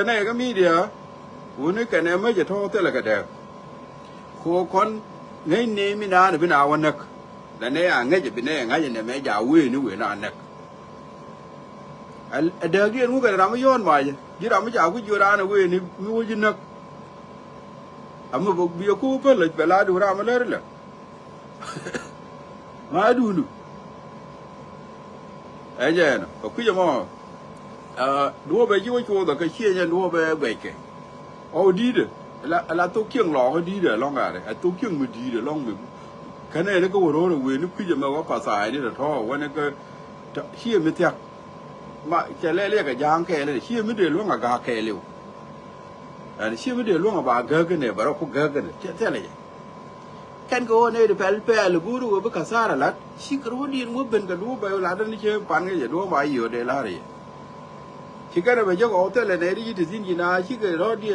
này cái media uống cái này mới chỉ thô thế là cái đẹp cô con ngay nêm mi na bên nào anh nè là này ngay chỉ bên này ngay chỉ này mấy giàu quê nữa quê nào nè ở đây cái nó cái làm mấy yon vậy chỉ làm mấy giàu cái vừa ra nữa quê này mua gì nè mà bây giờ cô phải lấy về lại đồ ra mà lấy rồi mà đủ nữa ấy giờ nó có cái gì mà đua về dưới chỗ đó cái xe nhân đua về cái đi được là tôi kiêng lò đi được long à đấy tôi kiêng mới đi được long mình cái này nó có một rồi về nó cứ giờ mà có phá xài đi là thôiวันนี้ก็xe mới thiệt mà cái lẽ cái giang cái này xe mới được luôn à gà cái liu xe mới được luôn à bà gà cái này bà nó cũng gà cái này thế này cái cô này được pel là buru với cái sao là xe cái đồ đi mua bên cái đồ bây là nó chơi pan cái gì đồ mà nhiều để là gì chỉ cái này bây giờ có thể là này đi thì xin gì na chỉ cái đó đi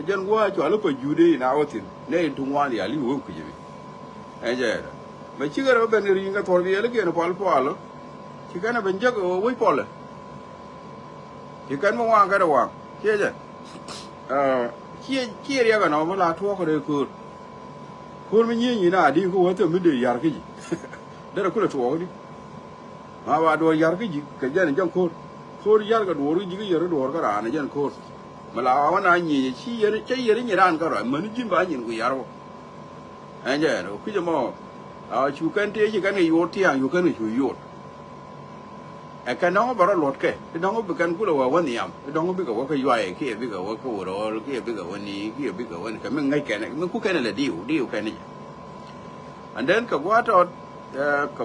dân qua chỗ lúc phải du đi nào thì này tung hoa thì ali uống cái gì ấy giờ mà chỉ cái đó bên riêng cái thổi bia cái nó pal chỉ cái này bên chắc ở với pal chỉ cái mà hoàng cái đó hoàng chứ chứ chia ra cái nó mà là thua cái đấy cứ mình như na đi cứ vậy thì mình để yar cái gì đó là cứ là thua đi mà vào đuổi yar cái gì cái gì này trong khô yar cái đồ gì cái yar đồ cái ra này dân khô mà là mà này nhỉ chỉ yar nhỉ ran cái rồi mình chỉ phải nhìn cái yar rồi anh giờ nó cứ cho mà chú cái chỉ cái này yốt thì chú cái này chú yốt cái nó bảo là lót cái nó có bị cái cú là vấn niệm nó có bị cái yoai cái bị cái cái rồi cái bị cái vấn này cái bị cái vấn cái mình ngay cái này mình cứ cái này là điều cái này and then cái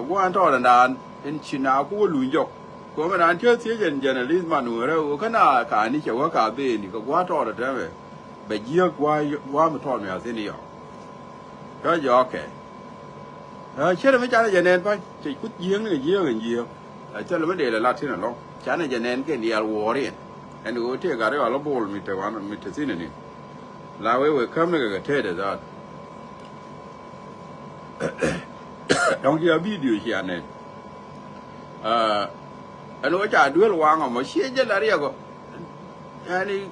quá trò là đàn in China cũng lùi dọc có mà đàn chơi thế journalist mà Nuer rồi cái nào cả ní chịu cả bên thì cái quá trò là thế vậy bây giờ quá mà trò mày thế này đó giờ ok chứ là mấy cha này giờ nên phải chỉ cút giếng này giếng cho là vấn đề là lát thế nào lo cha này giờ nên cái điều war đấy anh nói thế cái đó là ball mình thấy thế này là với cam này cái thế đấy trong cái video gì này anh nói chả đứa là mà xé chết là riêng cơ anh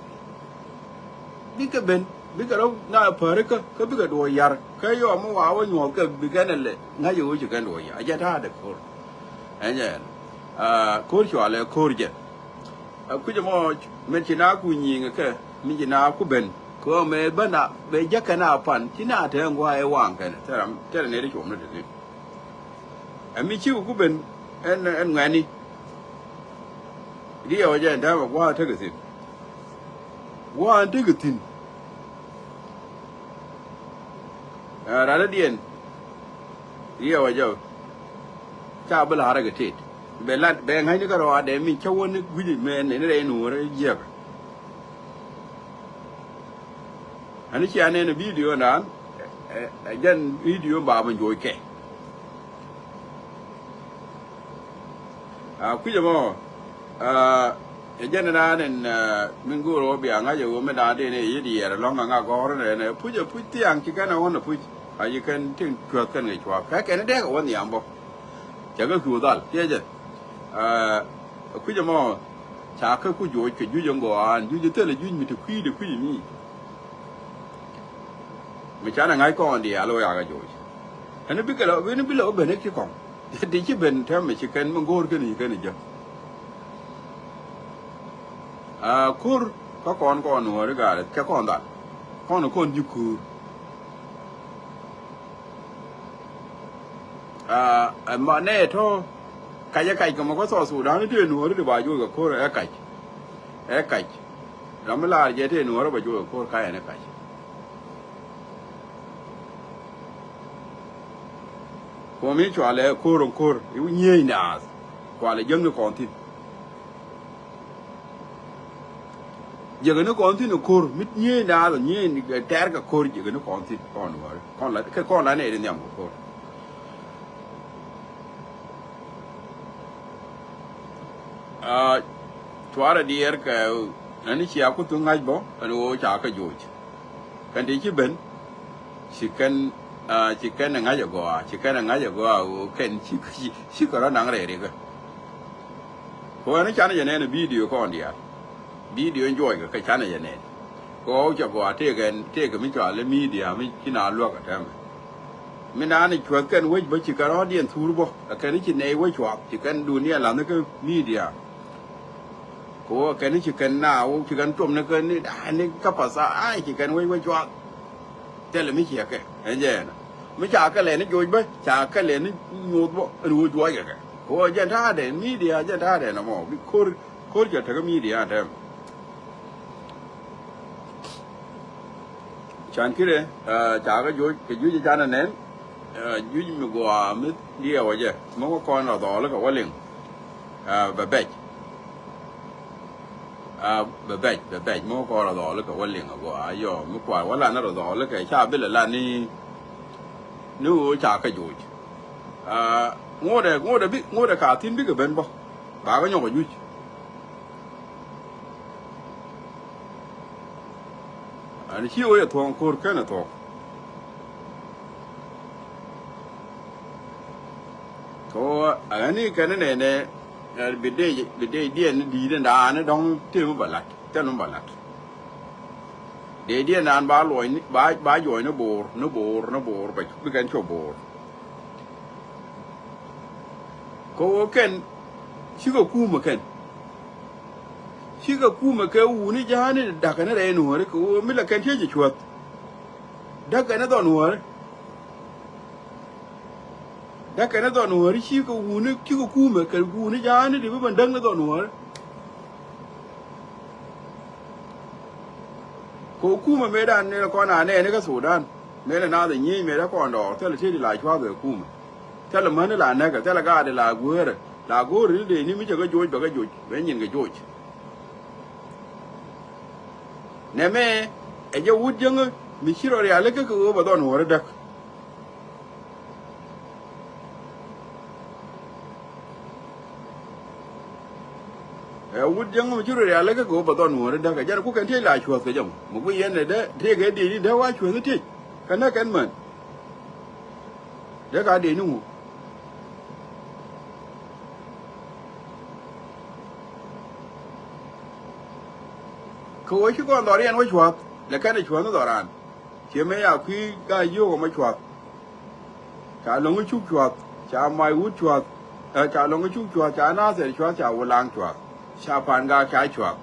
biết cái bên biết cái đó na phải cái biết cái đồ yar cái yo mà vào nhau cái biết cái này ngay giờ chỉ cái đồ yar giờ đã được rồi anh nhỉ cô cho là cô chứ cứ cho mình chỉ nói cú nhìn cái mình chỉ nói cú bên có mấy bên nào bây giờ cái nào phản chỉ nào thì anh qua ai quăng cái này thế là này đi chụp nó được anh mình chịu cú bên anh nghe đi đi ở đây đã mà qua thế cái gì qua thế cái gì ra đó điên đi ở đây cha bê là cái thiệt bê là bê ngay cái đó để mình cho anh cái gì mình này nó đây nụ rồi gì anh ấy chia này video đó dân video bà mình rồi kể quý giờ mà dân là nên mình cứ rồi bị ngay giờ mình đã đi này gì đi rồi long ngang gò rồi này bây giờ bây tiếng chỉ cái nào nó bây giờ cái tiếng chuột cái này chuột cái này đấy có vấn đề không bao giờ cái chuột đó thế chứ quý giờ mà chả cái cứ rồi cái duy dùng gò duy thế là duy mình được quý gì mình chả là ngay con đi alo ya cái rồi anh ấy biết cái đó nó biết là bên đấy chứ còn thì chỉ bên theo mình chỉ cần mình ngồi cái này chứ kur có con nữa đấy cả cái con đó con nó con như kur mà nè thôi cái mà có sò sù đó nó đưa nữa để bà vui cái kur cái làm cái là gì thế nữa để bà vui cái kur cái này cái có mấy chỗ là kur yếu nhây nà qua là dân nó còn thì giờ cái nó còn thì nó kur mít nhây nà rồi nhây cái tẻ cái kur giờ cái nó còn thì còn là cái con này để nhầm kur chỗ là đi cái anh ấy chỉ có tiếng ngay bỏ anh ấy chả cái gì cái đấy chứ bên chỉ cái này ngay giờ qua cái chỉ có nó nặng đấy cái cô anh ấy chán này video con đi video enjoy cái chán này này có cho qua thế cái mình cho lên media mình chỉ nào luôn cái thằng mình ăn thì chuột cái với chỉ cái đó điện thua bo cái này chỉ này với chuột chỉ cái dunia làm cái media có cái này chỉ cái nào chỉ cái trộm cái này cáiภาษาai chỉ cái với chuột thế là mình chỉ cái anh vậy mình chả cái này nó vui bấy chả cái này nó nhột bo rồi vui cái có dân ra để media dân ra để nó mà khôi cho cái media thế chẳng cái đấy chả cái vui cho nên vui mình qua mới đi ở vậy mà có con nào đó là cái liền bè bè mà có nào đó là cái liền qua giờ mới qua là nó đó là cái cha biết là ni nếu chả cái vui ngô đây cả tin biết cái bên bao bà cái nhau cái vui anh chỉ ơi thong cột cái nào thong có anh ấy cái này bị đây điện đi đến đó anh đóng tiêu một lát tiêu một lát để điện anh ba lôi ba rồi nó bor vậy cái chỗ bor có cái chỉ có cú mà cái u ni giá này đặt cái này Nuer có mình là cái gì chuột đặt cái này đó Nuer đặt cái này đó Nuer chỉ có u ni chỉ có cú mà cái u ni giá này thì mình đăng nó đó Nuer có cú mà mấy đàn này là con này cái số đàn mấy là nào thì nhỉ mấy là con đỏ thế là chơi đi lại cho về cú mà thế là mấy là này cái thế là cái là gua rồi đi ni mình chỉ cái dội mấy nhìn cái dội nè mẹ ấy giờ út dân ơi mình chỉ rồi lấy cái bà đòn hồ đó út dân mình chỉ rồi lấy cái bà đòn hồ đó cái giờ cũng cần thiết lại chuột cái giống một cái yên này đấy thế cái đi đâu ai chuột thế cái nó cái mình để cái đi nữa khối chứ con đó đi ăn với chuột là cái này chuột nó đỏ đàn chỉ mấy khi cái vô của mấy chuột cả lồng cái chút chuột chả mai út chuột chả lồng cái chút chuột chả na sẽ chuột chả vô lang chuột chả phản ga cái chuột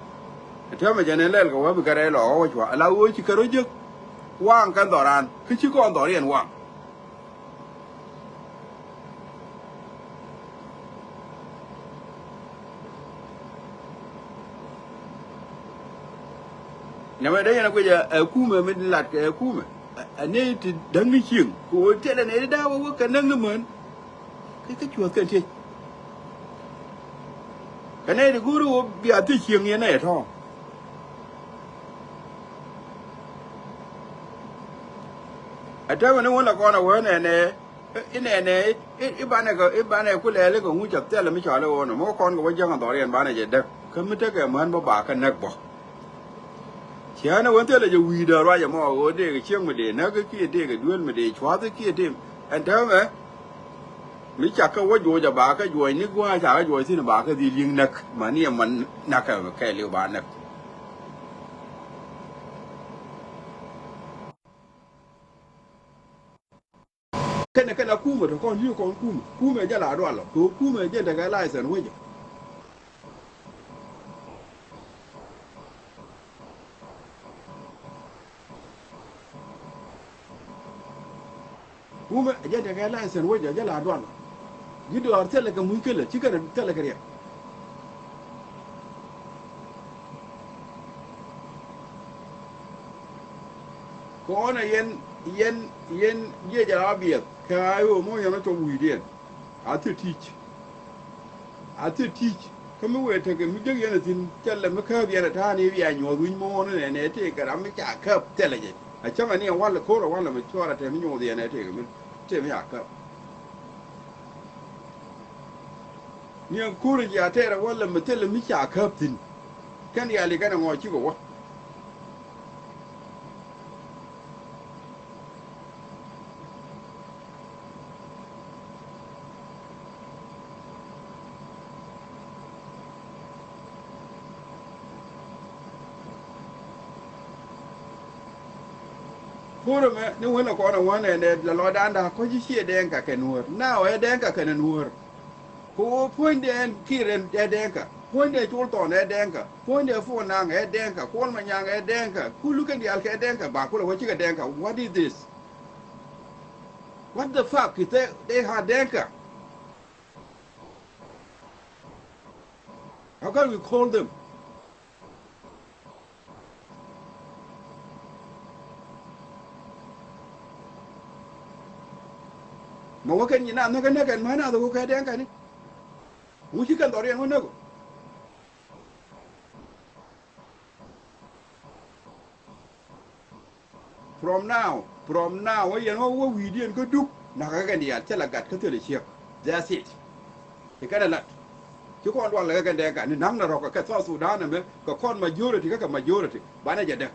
thế mà cho nên là cái bị cái này lỏ với chuột là ôi chỉ cái đó chứ quang cái đỏ đàn cái chứ con đó đi ăn quang nhà máy đấy là bây giờ ở khu mà mình lạt cái khu mà anh ấy thì đang đi chieng của thế là này đau có cái năng nữa mình cái chuột cái gì cái này thì cứ đâu bị ở tới chieng như này thôi ở đây mà nó muốn là con nào vậy này cái bạn này cứ lẽ lấy cái ngũ chập thế là mới chọn là nó mỗi con của bây giờ còn đòi tiền bạn này vậy đấy cái mới thấy cái món bà cái nấc bỏ chỉ nó vấn đề là giờ quy đời ra giờ mà ở đây cái chiếng mà để nó cái kia đây cái đuôi mà để xóa cái kia thêm anh thấy không ấy mấy chả có quá rồi giờ bà cái rồi nước qua chả cái rồi thì là bà cái gì liên nặc mà này mình nặc cái liều bà nặc cái này cái là cú mà con như con cú mà giờ là đoạn rồi cú mà giờ là cái lai sản vậy cú mà giờ là cái lai sản vậy giờ là đoạn rồi như đó thế là cái mũi kia là chỉ cái thế là cái gì có này yên giờ là việc cái hôm nay nó cho bùi điện à thứ teach cái mấy người thì cái mấy cái này thì chắc là mấy cái việc là thà này bây giờ người mua nó này thì cái đó mấy chả khớp thế là gì à chắc là này quan là khó là quan là mình cho là thì mấy người này thì mình thế mới chả khớp nhưng cô này giờ thế là quan là mình thế là mấy chả khớp thì cái này là cái nào ngồi chứ có Kuro me ni wona ko na wana ne la lo danda ko ji sie denka ke Nuer now e denka ke Nuer ko point en kiren e denka point e chul ton e denka point e fo nang e denka ko ma nyang e denka kulu ke dial ke denka ba ko lo chi ke denka what is this what the fuck is they had denka how can we call them ma wa ken ni na na ken ma na do ke denka ni mu chi kan dori en wona ko from now we know what we did go do na ka kan ya tela gat ka tere chiek that's it e kada lat ki kon wala ka kan denka ni nang na ro ka so Sudan me ko kon majority ka majority bana ja dek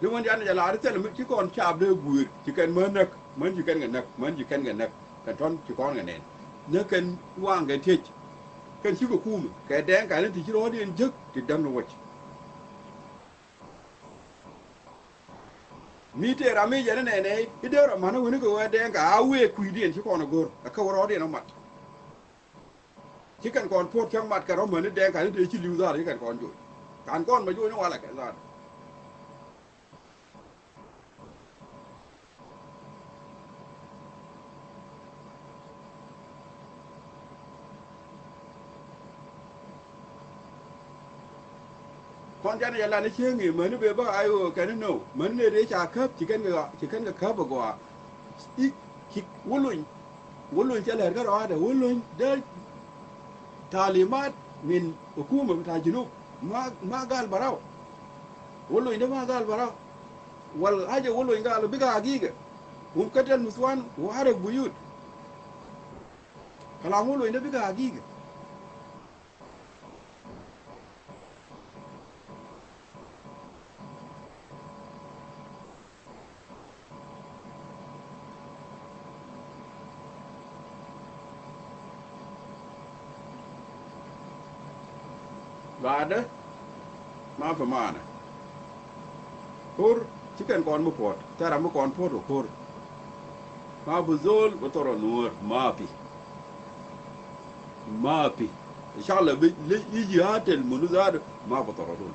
ni won jan ja la tel mi ki kon chab de guir ki kan man ji kan ga nak kan ton ki kon ga nen ne kan wang ga tech kan shi ko kuma ka denka ni ti ro di en jek ti dam no wach mi te rami jane ne idero mana woni ko denka awe kuidi en shi kon gor ka woro di no mat ki kan kon pot chang mat ka ro man denka ni de chi liu da kan kon jo kan kon ma jo no wala ka za con jana yalla ne chengi mani be ba ayo kan no man ne de cha kap chicken ga kap go i ki wulun chala ga ra da wulun da talimat min hukuma ta junub ma gal baraw wulun da ma gal baraw wal haja wulun gal biga giga katan muswan wa harag buyut kala wulun da biga giga Bada ma fa mana kur chicken kon mo pot tara mo kon pot kur ma buzol botoro Nuer mapi inshallah bi yiji hatel munu zado ma botoro dun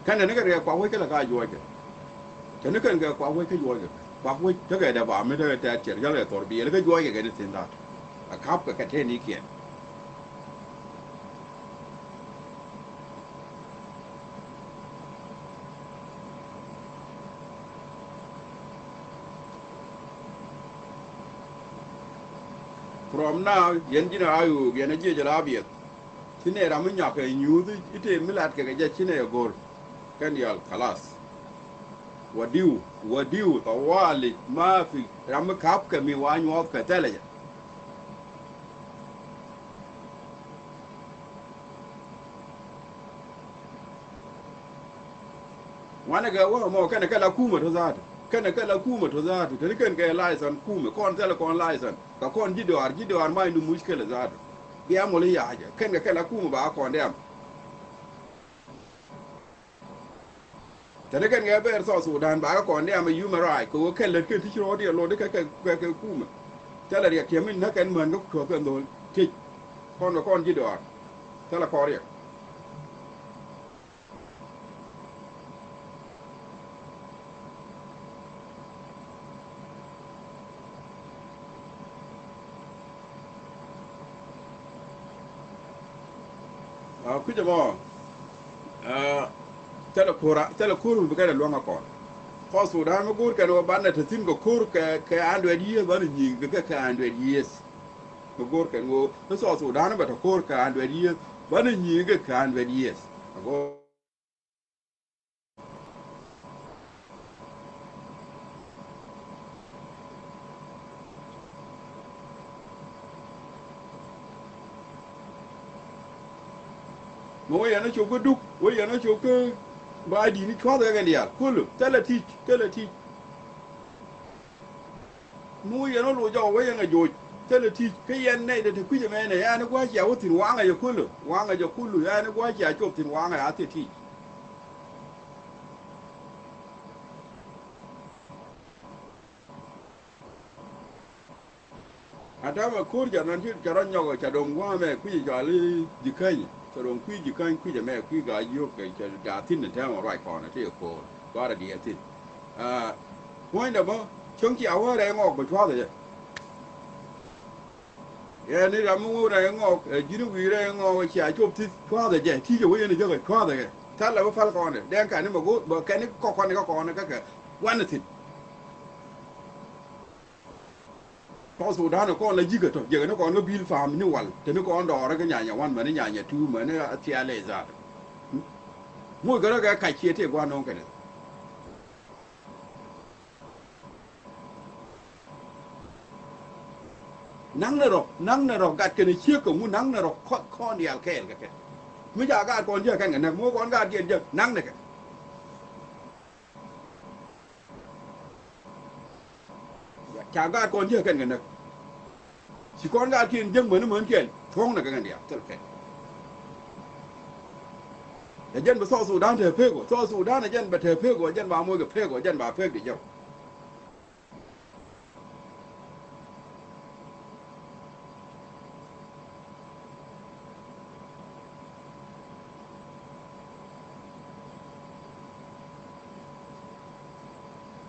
kana ne ga kwa wai kala ka joje kana kan ga kwa wai ka joje kwa wai ta ga da ba me da ta cer ga le tor bi le ga joje ga ne tin da a kap ka te ni kien from now yen jina ayu yen je jala biet tine ram nya ka nyudu ite milat ka ga chine gol kan yal khalas wadiu tawali ma fi ram kap ka mi wa nyu ka tele wana ga wa mo kana kala kuma to zata kana kala kuma to zata tani kan ga license kuma kon tele kon license ka kon jidor mai nu mushkila zata biya mo le ya haja kan ga kala kuma ba kon dem tani kan ga ber so Sudan ba kon dem human right ko kala ke ti ro di lo de ka kuma tele ya kemin na kan man ko ko ndo ti kon jidor tele ko ri kuja mo tele kurun bu kada longa kon ko Sudan mo gur kan banna ta tin go kur ka andwe die ban ni ka andwe yes mo gur kan go so Sudan ba ta kur ka andwe die ban ni ka andwe yes go mo yana chogo duk wo yana chogo ba di ni kwa ga dia kulu tele ti mu ye no lo jo we nga jo tele ti ke yen ne de ku je me ne ya ne gwa ja wutin wa nga yo kulu wa nga jo kulu ya ne gwa ja chop tin wa nga ya ti adama kur ja nan ti jaran nyogo cha dom wa me ku ja li dikai cha dom ku dikai ku ja me ku ga yo ke cha ga tin ne ta ma rai ko na ti ko ga da di ti mo ina ba chung chi awa re ngok ba chwa de ye ni ra mu re ngok ji nu wi re ngok cha chop ti chwa de je ti je we ne je ga chwa de ta la ba fal ko ne den ka ni ma go ba ka ni ko ne ka ka wan ti có số đa nó con là gì cái thôi giờ nó còn nó bill farm như vậy thì nó còn đỏ ra cái nhà one mà nó nhà tu mà nó chia lệ ra mỗi cái cái chia thì quan nó cái này nắng nó rồi gạt cái này chia cũng muốn nắng nó rồi con đi ăn cái mới giờ gạt con chưa cái này mua con gạt tiền chưa nắng này cái chả gạt con chưa cái này chỉ con gạt tiền dân mới nó mới kiện không là cái này thật cái dân bị so đan thể phê của so đan là dân bị thể phê của dân vào mua cái phê của dân vào phê để nhau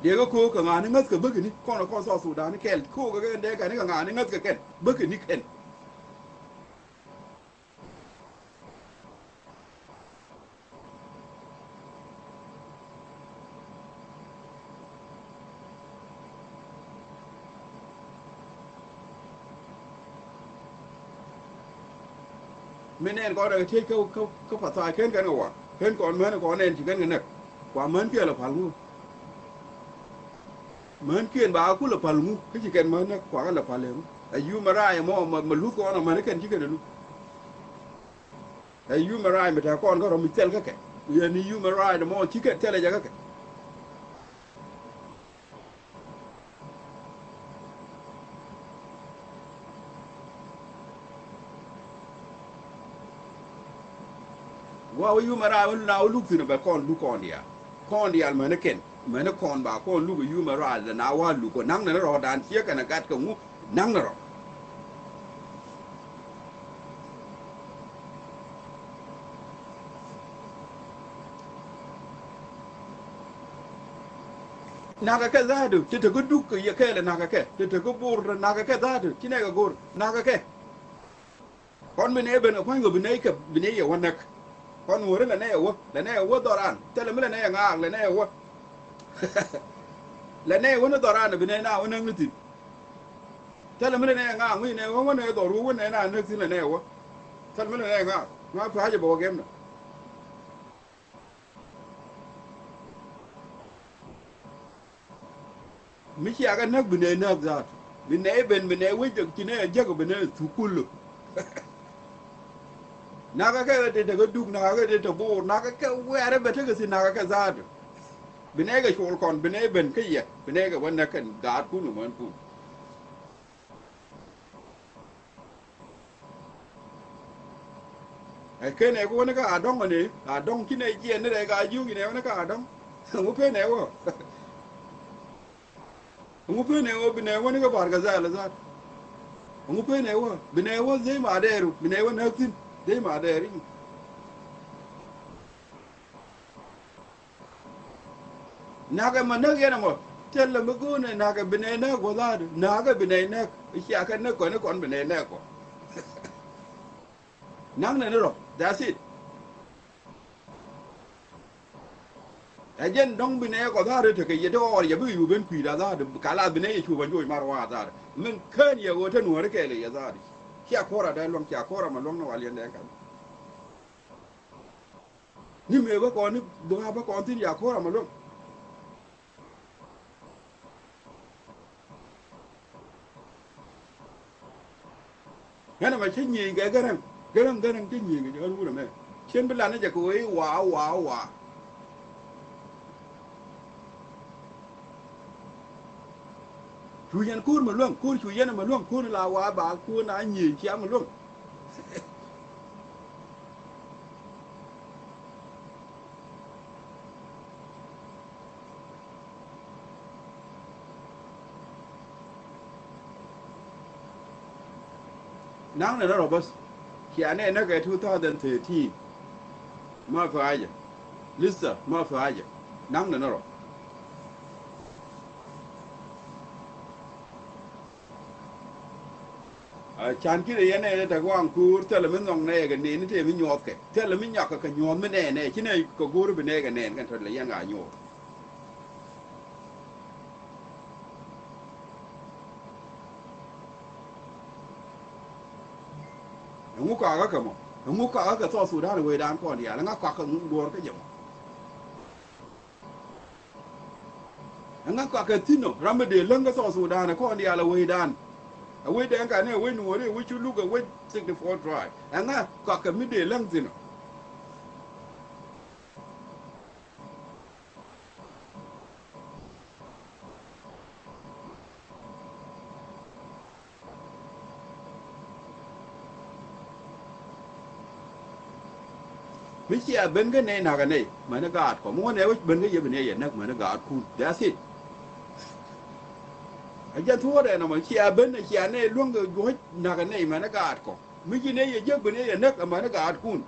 dia ko ko nga ni ngas ka bëgg ni kon la kon so Sudan ni kel ko ga de ka ni nga ni ngas ka ken bëgg ni ken menen ko da te ko fa sa ken kan wa ken kon men ko nen ci ken nek kwa men ke la falmu men kien ba ku la palmu ke ci ken men kwa la palemu ayu mara mo ma lu ko na men ken ci ken lu ayu mara me ta kon ko ro mi tel ka ke ye ni yu mara de mo ci ken tele ja ka ke wa yu mara wal na lu fi ba kon lu kon dia men ken men kon ba kon lu yu mara da na wa lu ko nang na ro dan ci ka na gat ko mu nang na ro naga ke zadu ti te duk ye ke le naga ke ti te bur naga ke zadu ti ne ga gor naga ke kon me ne ben ko ngo be ne ye wonak kon ngore la ne wo doran te le me ne nga le ne wo le ne wo no doran be ne na wo nang ti te le me ne nga ngui ne wo ne do ru wo ne na ne ti le ne wo te le me ne nga fa je bo gem na mi ci aga nak bine nak zat bine ben bine wajak ci ne jago bine su kullu naga ka de daga duk naga de to bo naga ka were bete ga si naga ka zat bine ga shol kon bine ben ka ye bine ga wannan kan da ku no man ku ai ke ne ko ne ka adong ci ne ji ne ga yu ne ne ka adong mu pe ne wo ngupe ne wo bine woni ga barga zala zat ngupe ne wo bine wo zai ma deru bine wo nakin zai ma deri naga manak yana mo tella mugo ne naga bine ne go zat naga bine ne shi aka ne kon bine ne ko nang ne ro that's it ajen dong bine ko da re te ke yedo or ye bu yu ben kwi da da kala bine ye chu ban joy marwa da men kan ye go te nuore ke le ya da ki akora da long ki akora ma long no wal yende kan ni me ba ko ni do ba ko tin ya akora ma long ngana ma chen yi ga garan chen yi ga ru me chen bi la ne ja ko wa chu yan kur ma luang kur chu yan ma luang kur la wa ba kur na nyi chia ma luang nang na ro bas kia ne na ga 2013 ma fa aja lista ma fa aja nang na ro chan ki de ne ta gwang kur te le min nong ne ga ni te mi nyot ke te le mi nyak ka nyom me ne chi ne ko gur be ne ga ne kan le yang ga nyo ngu ka mo ngu ka so su da we dan ko dia la nga ka ngu dor ka jemo nga ka tino rambe de lenga so su da ko dia la we dan we dan ka ne we Nueri we chu lu ga we 64 try nga ka mi de leng tino mi chia ben ga ne na ga ne ma na ga ko mo ne we ben ga ye ben ye na ma na ga ku that's it aja thua de na ma chia ben na chia ne luang ga go na ga ne ma na ga ko mi ji ne ye je ben ye na ma na ga ku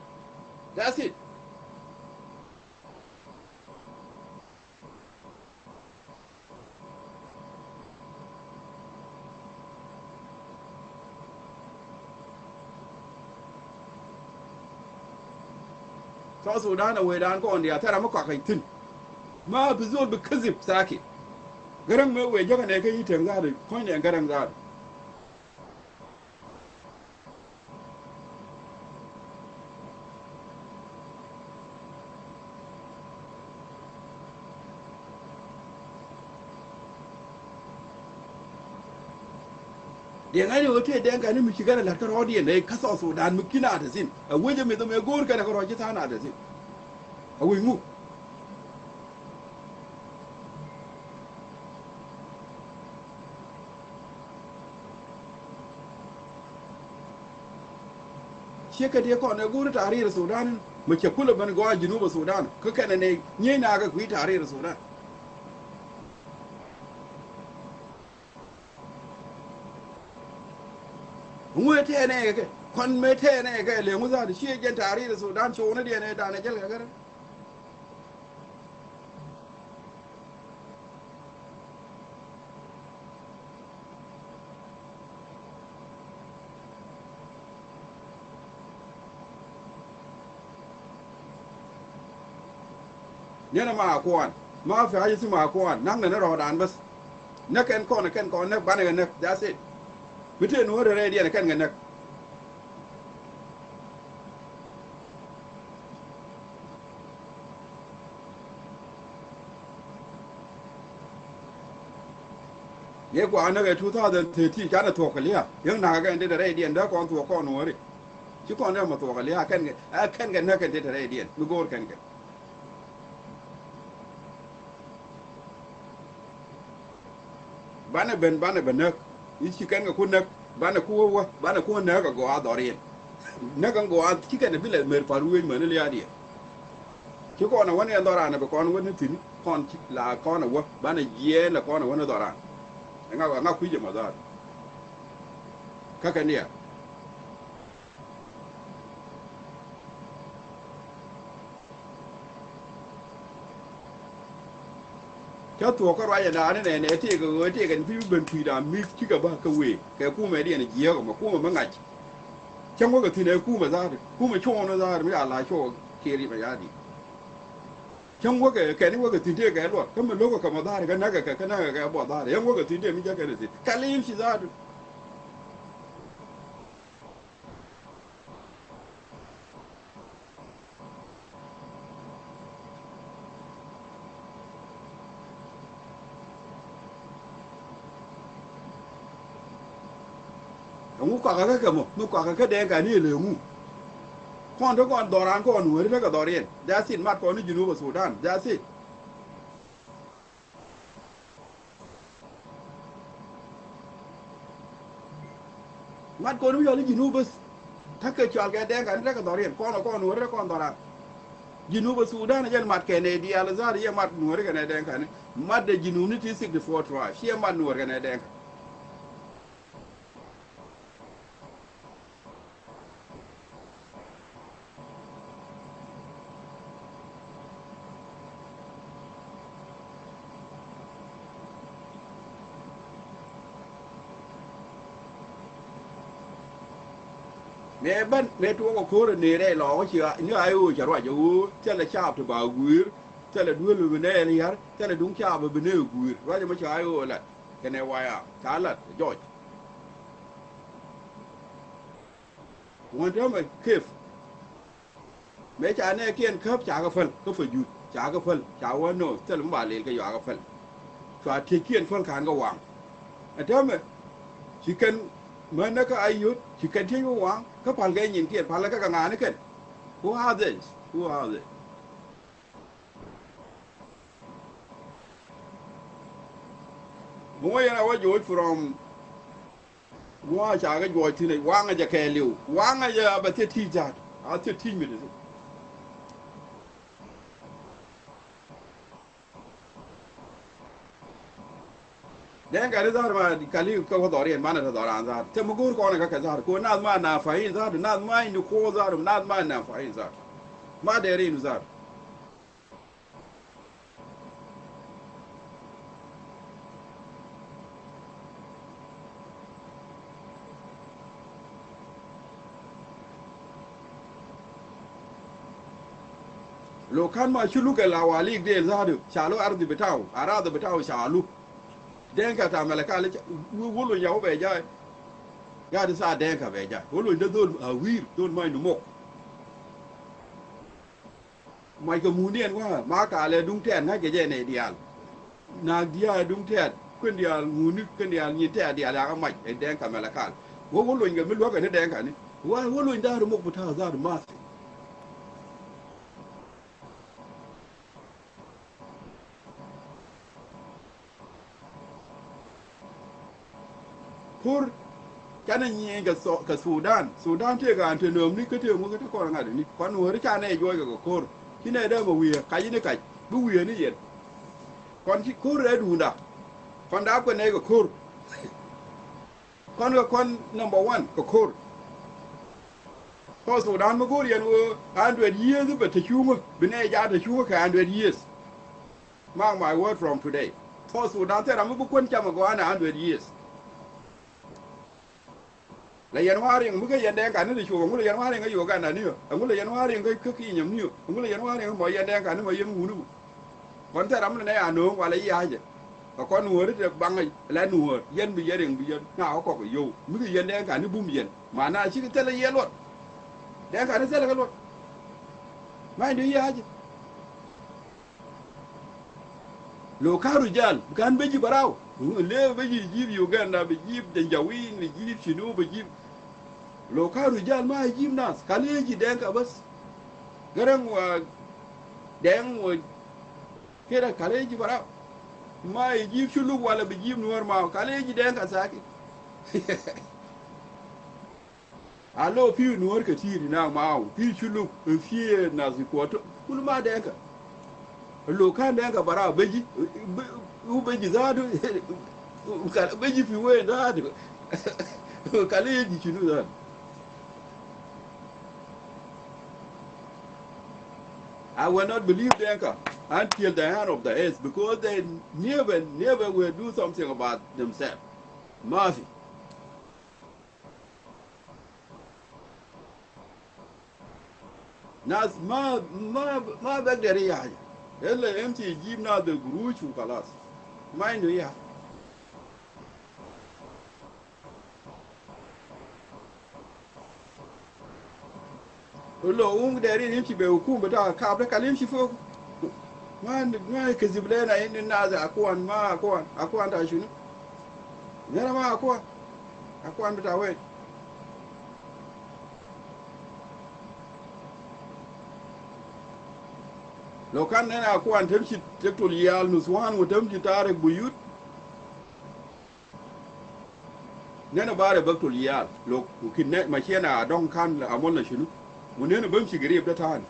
that's it so su da na we dan ko dia tara ma ka kai tin ma bi zo bi kazib sake garan mai we jaga ne kai tin za da ko ne garan za de ngani wote de ngani mi shiga la ta rodi ne ka so su dan mi kina da sin a waje me da me gor ka da ko roji ta na da sin a we mu sheka de ko ne gor tarihi Sudan mu ke kula ban ga jinuba Sudan ka kana ne nye na ga ku tarihi Sudan ngwe te ne ga kon me te ne ga le mu za da shi gen tarihi Sudan cho ne de ne da ne jal ga yana ma ko ma fi haji su ma ko nan ne ro dan bas na ken ko na ba ne na that's it bite Nueri re dia ne kan ne ye ko an ga 2013 kana to ka liya yang na ga inde da re dia da ko to ko Nueri ci ko ne ma to ka liya kan ga na kan da re dia mi gor kan ga bana ben nak ichi kan ga kunak bana kuwa bana kuwa na ga go adore na kan go ad ki kan bile mer paru men le ya dia ki ko na wani andora na be ko wani tin kon la ko na wa bana ye la ko na wani dora nga ku je ma da kaka ne cho tua có ra nhà này này thì cái thì cái phim bên phi đàm mi chỉ cả ba cái quê cái cu mẹ đi này dễ mà cu mà ngạch trong cái thì này cu mà ra cu mà cho nó ra mới là cho kia đi mà ra đi trong cái này cái thì cái luôn cái mà lúc cái mà ra cái này cái bỏ ra trong cái thì mình cái gì cái lim chỉ ra ngu kwa cái mo ngu kwa cái đen cái này là ngu con đó con đò ran con Nueri nó cái đò riêng giá xin mặt con nó jinuba Sudan giá xin mat ko nu yo jinu bas ta ke chal ga den kan ka dorien ko nu re ko dora jinu ba sudan jan mat ke ne dia la zar ye mat nu re ga ne den kan mat de jinu ni ti sik de 4 tribe she mat nu re ga ne den me ban me to ko ne re lo chi ni ayu cha ro ju cha la cha to ba guir cha la du lu ne ni yar cha la dung cha ba ne guir ra ma cha ayu la ke ne wa ya cha la jo won to ma kif me cha ne kien khap cha ka fal ko fa yu cha ka fal cha wa no cha lu ba le ka ya ka fal cha ti kien fal kan ga wang a to me chi kan man na ka ayu chi kan ti wang ka pal ga yin kien pal ka nga ne ken who are this who are they mo ya wa jo from wa cha ga jo ti ne wa nga ja ke liu wa nga ja ba te ti ja a te ti mi de den ga zar ma kali ko dori ma na dora zar te mugur ko na ka zar ko na ma na fahin zar na ma ni ko zar na ma na fahin zar ma de rin zar lo kan ma shulu ga lawali de zar shalo ardi bitaw arada bitaw shalu den ka ta malaka le wulu ya be ja ya de sa den ka be ja wulu de dol wir dol mai no mo mai ka munien wa ma ka le dung ten ha ke je ne dial na dia dung ten kun dial muni kun dial ni te dial ya ka mai den ka malaka wulu ga mi lo ka ne den ka ni wa wulu da mo buta za da ma kur kana nyi ga Sudan te ga ante nom ni kete mo kete ko ngade ni kon wori kana e joy ga kor kine da mo wiye kaji ni kaj bu wiye ni yen kon ki kur e dunda kon da ko ne ga kur kon ga kon number 1 ko kur ko Sudan mo gor yen wo 100 years but to chuma bine ja to chuma ka 100 years mark my word from today ko Sudan te ramu bu kon chama go ana 100 years la Januari muga yande kan ni chuo ngula Januari ga yo kan na ni ngula Januari ga ki nyam ni ngula Januari mo yande kan mo yem ngunu kon ta ram ne ya no wala ya je ko kon wori de bang la nuor yen bi yeren bi yen na ko yo muga yande kan ni bum yen mana shi ta la yelot de kan ni sele ga lot mai du ya je lo karu jal kan beji baraw le beji jib Uganda be jib Janjaweed be jib Shinu be jib lo karu jal ma jib nas kaleji denka bas garan wa den wa kera kaleji bara ma jib shulu wala be jib nuwar ma kaleji denka saki alo fi nuwar ka tiri na ma fi shulu fi na zikoto kulma denka lo kan denka bara beji beji zadu beji fi we zadu kaleji shinu zadu I will not believe Denka until the end of the age because they never will do something about themselves. Murphy. Nas ma bagdari ya. Ella MT jib na the guru chu kalas. Mind ya. Lo dari ni be hukum bata ka abda kalim shi fo man ke ziblena in naza akwan ta shunu nera ma akwan bata we lo kan nena akwan tamshi tektul yal nuswan wa tamshi tarek buyut nena bare baktul yal lo kinne ma chena don kan amol na shinu munena bam shi garib da tani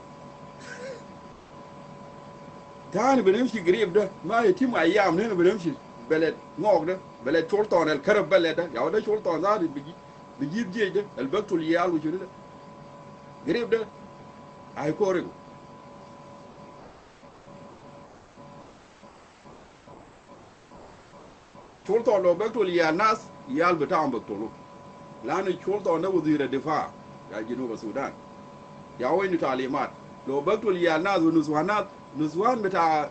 benem shi garib da ma yatim ayyam nena benem shi beled ngok da beled chulton el karab beled da yaw da chulton za bigi je da el baktul yal wo shinu da garib da ay kore chulton lo baktul yal nas yal betam baktulu lana chulton da wazira difa ya jinuba sudan ya wayni talimat lo baktul yal nas wa nuswanat nuswan bita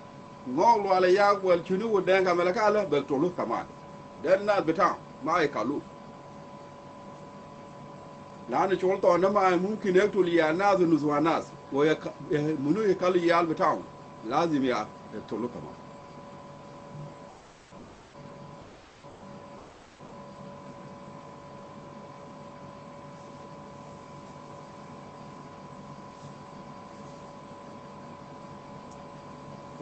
ngol wala ya wal chunu wodenga malakala baktulu kaman dan nas betam ma ay kalu lana chulton da ma mumkin yaktul yal nas wa nuswanat wa munu yakalu yal betam lazim ya baktulu kaman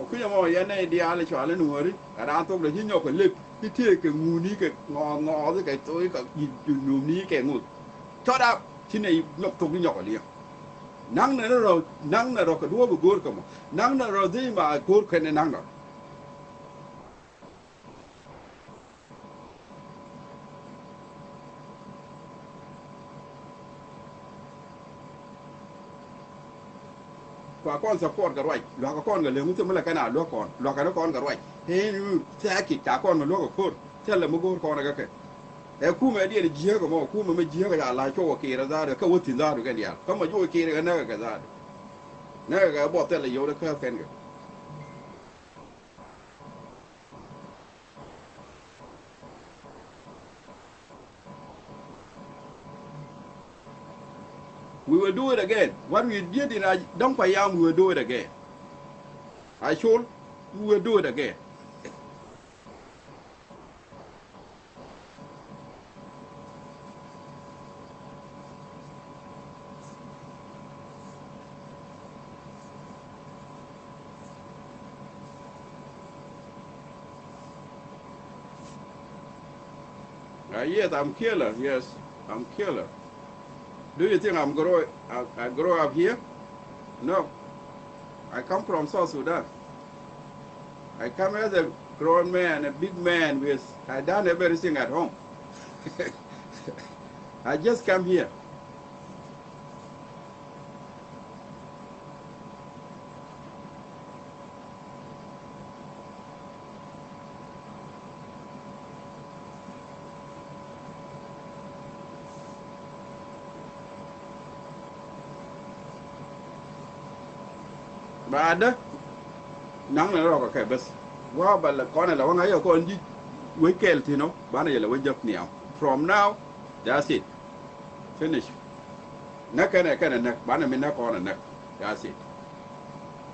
kuya mo yana dia ale chale nuori ara to le hinyo ko le pite ke nguni ke ngo ke toi ka ni ke ngut choda chine nok to ni nyok ali nang na ro ka duo bu gor ka mo nang na ro di ma gor ke ne nang na kwa kon support ga roi lo ka kon ga le mutu mala kana lo ka kon ga roi he ta ki ta kon lo ka kon tella mo gor kon ga ke e ku me di jiya ga mo ku me jiya ga la cho ke ra za ka wuti za ga dia ka ma jo ke ga na ga za na ga bo tella yo da ka fen ga we will do it again. What we did in Dongpayam, we will do it again. I should, we will do it again. Yes, I'm killer. Yes, I'm killer. Do you think I grow up here? No. I come from South Sudan. I come as a grown man, a big man I done everything at home. I just come here. But nang na ro ka bas wa bal ko na la wa ngayo ko ndi we kel tino bana yela we jap niam from now that's it finish na kana na bana min na ko na that's it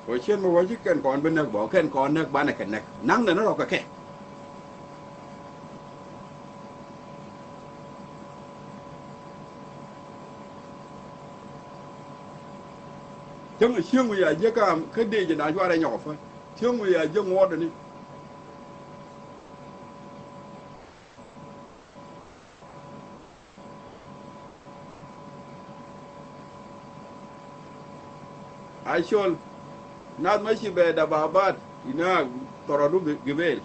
ko chen mo wa ji ken kon ben na bo ken kon na bana ken na nang na ro ka ke chung xiong we ya je ka ke de je na jwa ra nyok fa xiong we ya je ngo de ni I shall not much be da babat ina torodu gibel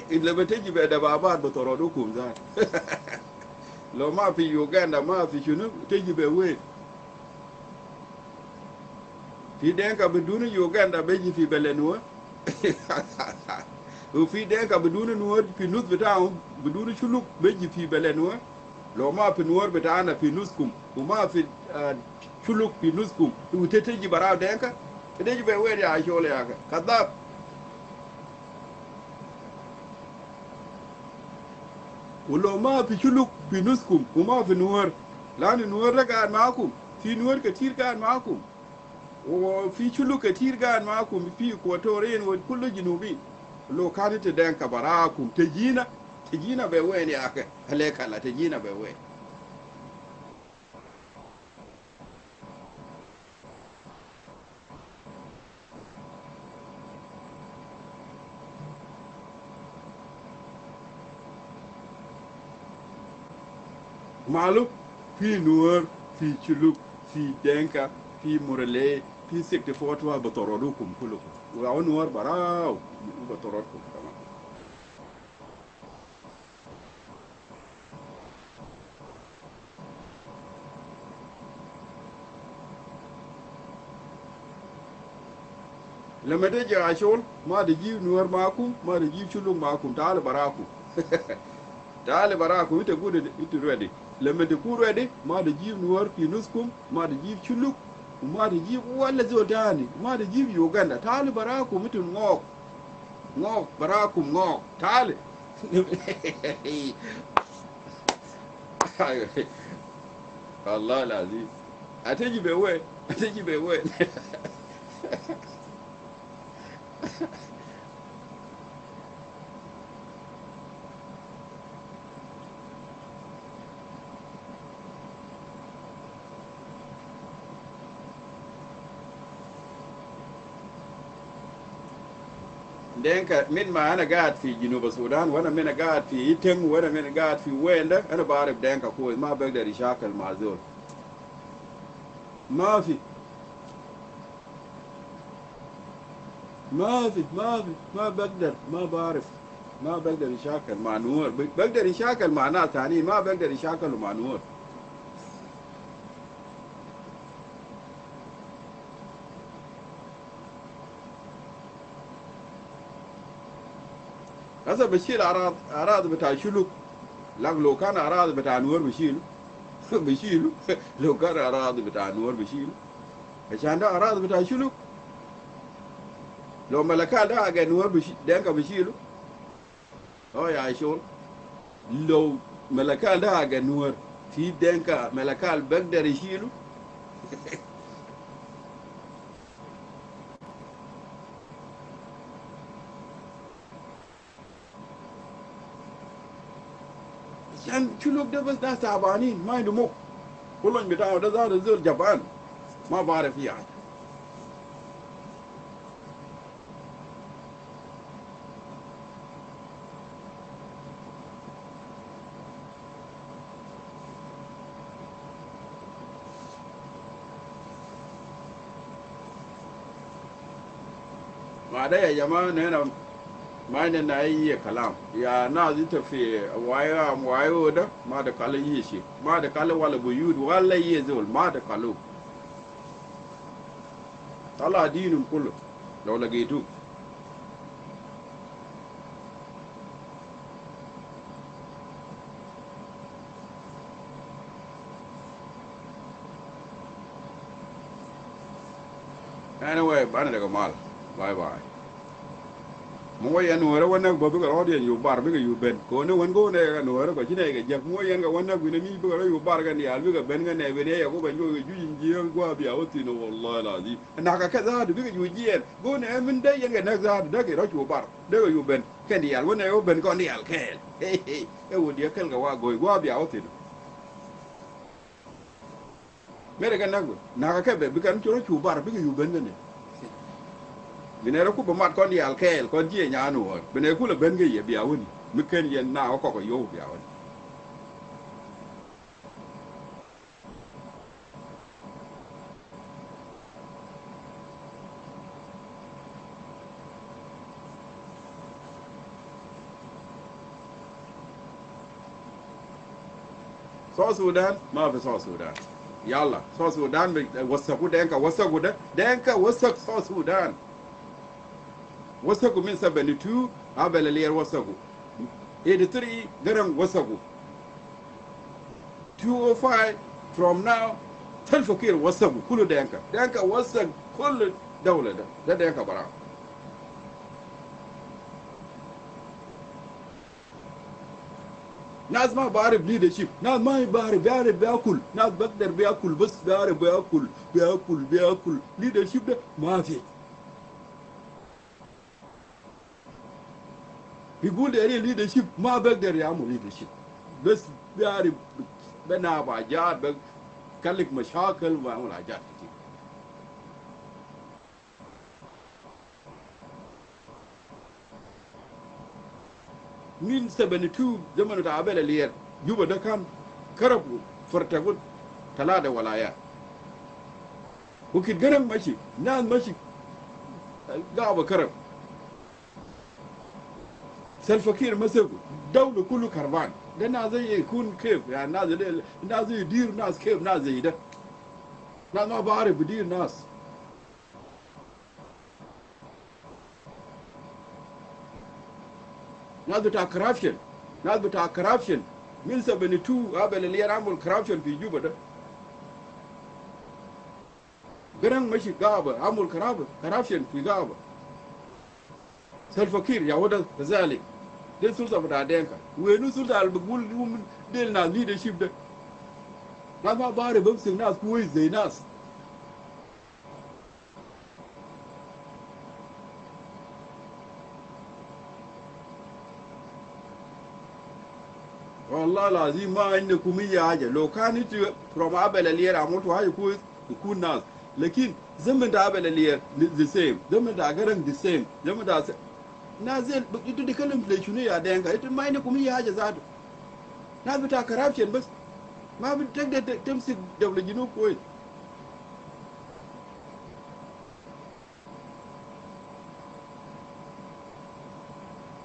in lebete be da babat bo torodu kum za lo ma fi Uganda ma fi shunu te be we fi denka biduni Uganda be ji fi belenua u fi denka biduni nuor fi nus bitaw biduni chuluk be ji fi belenua lo ma fi nuor bitana fi nuskum u ma fi chuluk fi nuskum u tete ji bara denka te be we ya shole ya kadab ulo ma fi chuluk fi nuskum u ma fi nuor lani nuor la kan maakum fi nuor ka tir kan maakum وفي شلوك كتير قاعد معكم في كواتورين وكل جنوبين لو كانت دانك براكم تجينا بوين يا أخي عليك الله تجينا بوين malu fi Nuer fi Chuluk fi Denka fi Murele fi sekte fotwa batorodukum kulukum wa Nuer barao batorodukum kama لما تجي عشول ما تجيب نور معكم ما تجيب شلوك معكم تعال براكم تعال براكم انت قول انت ريدي لما تكون ريدي ما تجيب نور في نصكم ما تجيب شلوك وما تجيب ولا زول تاني ما تجيب يوغندا تعال براكم انت ngok ngok براكم ngok تعال الله العظيم هتجي بوين هتجي بوين دينك من ما أنا قاعد في جنوب السودان وأنا من قاعد في إيتم وأنا من قاعد في وين ده أنا بعرف دينك كويس ما بقدر يشاكل مع زول ما في ما بقدر ما بعرف ما بقدر يشاكل مع نور بقدر يشاكل مع ناس ثانيين ما بقدر يشاكلوا مع نور هذا بشيل أراضي بتاع شلوك لو كان أراضي بتاع نور بشيله بشيله لو كان أراضي بتاع نور بشيله عشان ده أراضي بتاع شلوك لو ملكال ده حق نور دينك بشيله يا عاشور لو ملكال ده حق نور في دينك ملكال بقدر يشيله عشان شلوك ده بس ناس تعبانين ما عنده مخ كلهم بتاعه ده زول جبان ما بعرف يعني ما ده يا جماعة هنا ما لنا أي كلام يا ناس أنت في وايو ده ما ده كله يشي ما ده كله ولا بيود ولا يزول ما ده كله طلع دينهم كله لو لقيتوه anyway أنا ده كمال باي باي mo yan wora wana go bi ko odi yu bar bi ko yu ben ko ne won go ne ga wora ko jine ga jak mo yan ga wana bi ne mi bi ko yu bar ga ni al bi ga ben ga ne be ne ya ko ben go ju yin ji go bi awti no wallahi lazim na ka kaza du bi ga yu ji en go ne min dai yan ga na za da ga ro yu bar de ga yu ben ken di al wona yo ben ko ni al kel e wo di kel ga wa go bi awti no mere ga na ka be bi kan ro yu bar bi ga yu ben ne bine ku ba mat kon yal kel kon ji nya no bine ku le ben ge ye bia woni mi ken yen na ko yo bia woni so Sudan ma fi so Sudan yalla so Sudan wasa ku denka wasa ku denka wasa so Sudan wasagu min 72 abela liyar wasagu 83 garan wasagu 205 from now talfakir wasagu kulu danka wasag kullu dawla da danka bara ناس ما بعرف leadership ناس ما بعرف بياكل ناس بقدر بياكل بس بعرف بياكل leadership ده ما في بيقول لي leadership ما بقدر يعمل leadership بس بيعرف بناب حاجات بكلك مشاكل ويعمل حاجات كتير من 72 زمن تعبان اللي يوبا ده كان karabu fartagut talada walaya bukit garan mashi nan mashi gaba karab salfakir masabu dawla kullu karban da na zai kun kef ya na zai dir nas kef na zai da na ma ba are bidir nas na ta corruption na ta corruption min 72 abel liyar amul corruption fi juba da garan mashi gaba amul corruption fi gaba salfakir ya wada zalik den sulta bada denka wenu sulta albugul del na leadership da na ma bare bamsin nas ku wai zai nas wallahi lazim ma inda kuma ya haje lokani to from abelaliyar amutu haje ku nas lakin zaman da abelaliyar the same zaman da garan the same zaman da na zai ita da kalin inflation ya da yanka ita ma inda kuma ya haje zato na bi ta corruption bas ma bi ta da tamsik dawla jinu koyi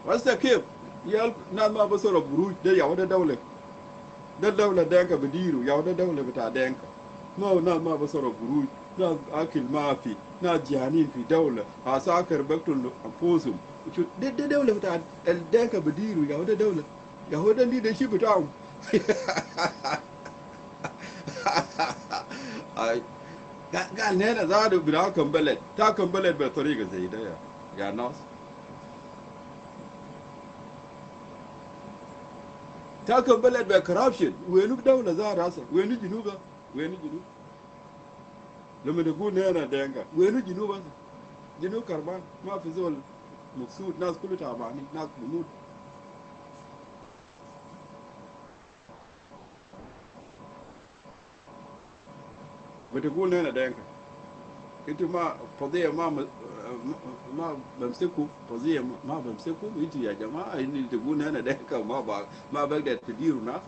wasta kef yal na ma ba soro buru da yawa da dawla da yanka bidiru yawa da dawla bita da yanka no na ma ba soro buru na akil mafi na jihanin fi dawla a sakar baktul fosum da dawla bita da yanka bidiru yawa da dawla yawa da ni da shi bita ai ga ne na za da bira kan balad ta kan balad ba tariga zai da ya nas ta kan balad by corruption wenu dawla za rasa wenu jinuba lama da gune yana da yanka wenu jinuba jinu karban ma fi zol maksud nas kullu tabani nas munut bata gune yana da yanka ita ma fadhiya ma bamsiku fadhiya ma bamsiku ita ya jama'a ni da gune yana da yanka ma bagda tidiru na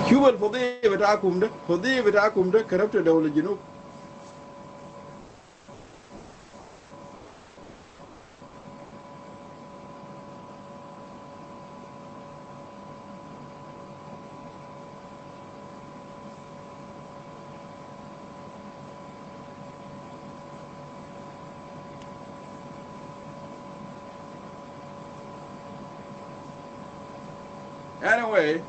shubal fadhiya batakum da karabta dawla junub anyway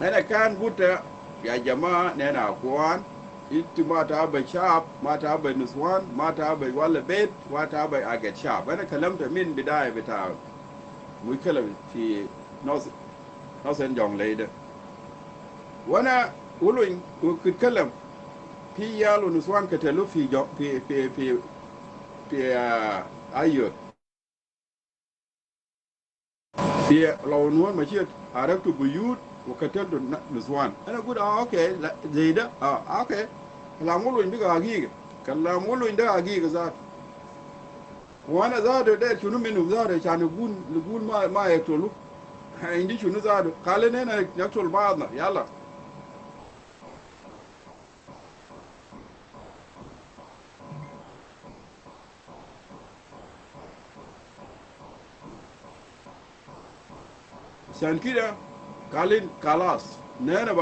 ana kan guta ya jama'a na yana kuwan iti mata bai shab mata bai nuswan mata bai wala bet mata bai agat shab ana kalamta min bidaya bita mu kalam fi nosen jong leida wana ulun ku kalam fi yalo nuswan ka telu fi ayo fi lawnwan machiyat arabtu buyut وكتلت نسوان انا اقول اوكي لا زي ده اوكي كلامه عندك حقيقه كلامه عندك حقيقه ذات وانا ذات ده شنو منهم ذات عشان نقول ما يقتلوا عندي شنو ذات خلينا نقتل بعضنا يلا عشان كده قالين خلاص نحن